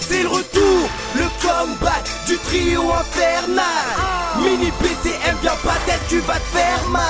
C'est le retour, le comeback du trio infernal. Mini PCM, viens pas tête, tu vas te faire mal.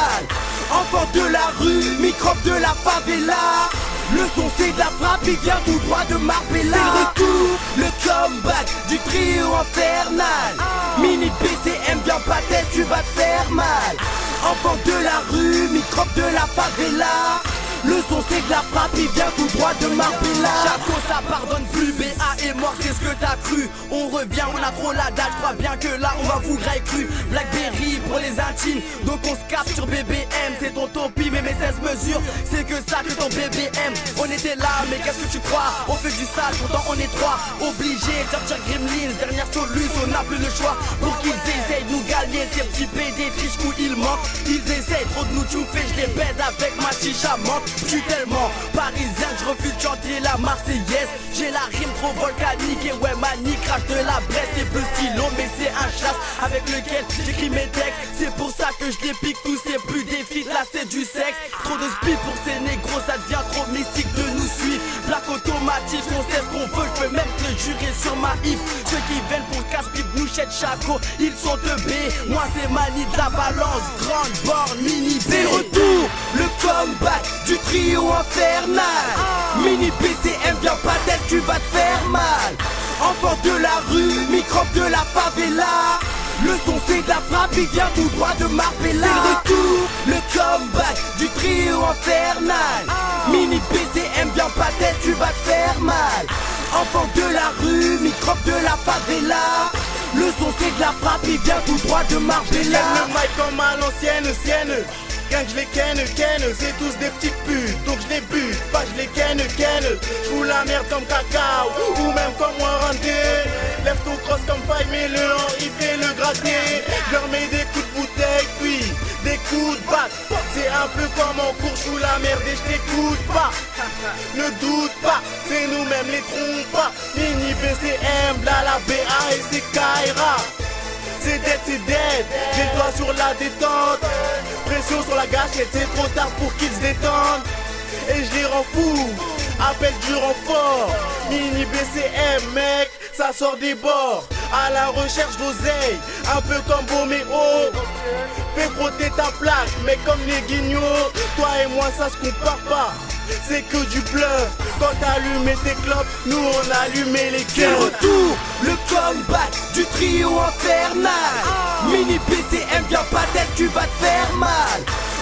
Enfant de la rue, microbe de la favela. Le son c'est de la frappe, il vient tout droit de Marbella. C'est le retour, le comeback du trio infernal. Mini PCM, viens pas tête, tu vas te faire mal. Enfant de la rue, microbe de la favela. Le son c'est de la frappe, il vient tout droit de Marbella. Chaco ça pardonne plus, BA est mort, c'est ce que t'as cru. On revient, on a trop la dalle, crois bien que là on va vous grave cru. Blackberry pour les intimes, donc on se capte sur BBM. C'est ton topi mais mes 16 mesures, c'est que ça que ton BBM. On était là mais qu'est-ce que tu crois? On fait du sale, pourtant on est trois. Obligé de sortir Gremlins, dernière solution, on n'a plus le choix. Pour qu'ils essayent de nous gagner, ces petits PD trichent où ils manquent. Ils essayent trop de nous chouffer, je les baise avec ma chicha menthe. Je suis tellement parisien que je refuse de chanter la Marseillaise. J'ai la rime trop volcanique et ouais manie crache de la Bresse. C'est plus stylo mais c'est un chasse avec lequel j'écris mes textes. C'est pour ça que je les pique tous, c'est plus des feats, là c'est du sexe. Trop de speed pour ces négros, ça devient trop mystique de nous suivre. Plaque automatique, on sait ce qu'on veut, je peux même te jurer sur ma if. Ceux qui viennent pour casse-pipe, nous chez Chaco, ils sont teubés. Moi c'est manie de la balance, grande borne, mini. C'est le retour, le comeback du trio infernal. Mini PCM, viens pas tête, tu vas te faire mal. Enfant de la rue, microbe de la favela. Le son c'est de la frappe, il vient tout droit de Marbella. C'est le retour, le comeback du trio infernal. Mini PCM, viens pas tête, tu vas te faire mal. Enfant de la rue, microbe de la favela. Le son c'est de la frappe, il vient tout droit de Marbella. Le mic comme à l'ancienne, sienne. Quand je les ken, c'est tous des petites putes. Donc je les bute, pas je les ken. J'fous la merde comme cacao, ou même comme Warranté. Lève ton cross comme faille, mais le en il fait le gratter. Je leur mets des coups de bouteille, puis des coups de batte. C'est un peu comme en cours, j'fous la merde et je t'écoute pas. Ne doute pas, c'est nous-mêmes les trompes pas. Mini BCM, là la BA et c'est Kaira. C'est dead, j'ai le doigt sur la détente. Pression sur la gâchette, c'est trop tard pour qu'ils se détendent. Et je les rends fous, appelle du renfort. Mini BCM mec, ça sort des bords. À la recherche d'oseille, un peu comme Boméo. Fais frotter ta plaque, mais comme les guignols. Toi et moi ça se compare pas, c'est que du bluff. Quand t'allumais tes clopes, nous on allumait les C'est le cœurs. retour, le comeback du trio infernal. Mini PCM, viens pas tête, tu vas te faire mal.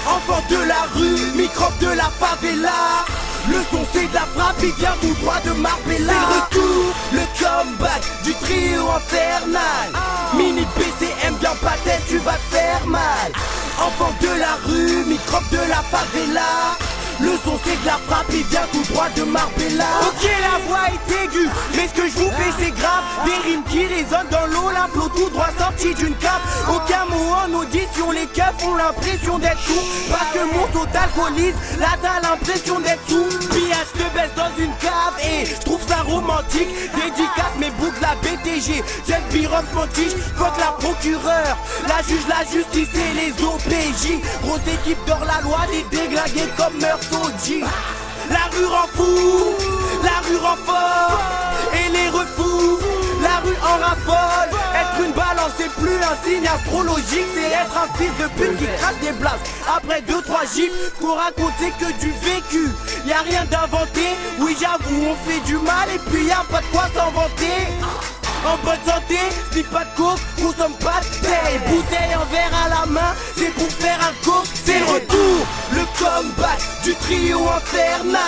Enfant de la rue, microbe de la favela. Le son c'est de la frappe, il vient tout droit de Marbella. C'est le retour, le comeback du trio infernal. Mini PCM, viens pas tête, tu vas te faire mal. Enfant de la rue, microbe de la favela. Le son c'est de la frappe, il vient tout droit de Marbella. Ok la voix est aiguë, mais ce que je vous fais c'est grave. Des rimes qui résonnent dans l'Olymplo, tout droit sorti d'une cape. Aucun mot en audition, les keufs ont l'impression d'être sourds. Parce que mon taux d'alcoolisme, là t'as l'impression d'être sourd. Pillage te baisse dans une cave et je trouve ça romantique. Dédicace mes boucles la BTG, Jeff Biron Montige. Fuck la procureure, la juge, la justice et les OPJ. Grosse équipe d'or la loi, des déglingués comme Meursault. La rue rend fou, la rue rend fort, et les refous, la rue en raffole. Être une balance c'est plus un signe astrologique, c'est être un fils de pute qui craque des blagues. Après 2-3 gifs, qu'on raconte c'est que du vécu, y'a rien d'inventé. Oui j'avoue on fait du mal et puis y'a pas de quoi s'inventer. En bonne santé, sniff pas de coke, consomme pas de taille. Bouteille en verre à la main, c'est pour faire un coke. C'est le retour, le comeback du trio infernal.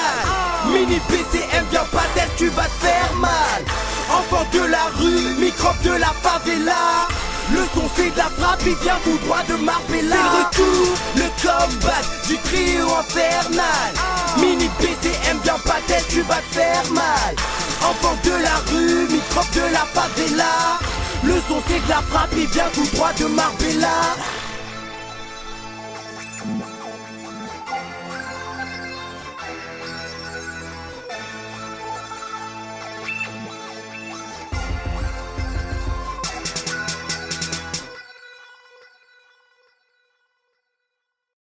Mini PCM, viens pas tête, tu vas te faire mal. Enfant de la rue, microbe de la favela. Le son c'est de la frappe, il vient tout droit de Marbella. C'est le retour, le comeback du trio infernal. Mini PCM, viens pas tête, tu vas te faire mal. Enfant de la rue, microbe de la favela. Le son c'est de la frappe, il vient tout droit de Marbella.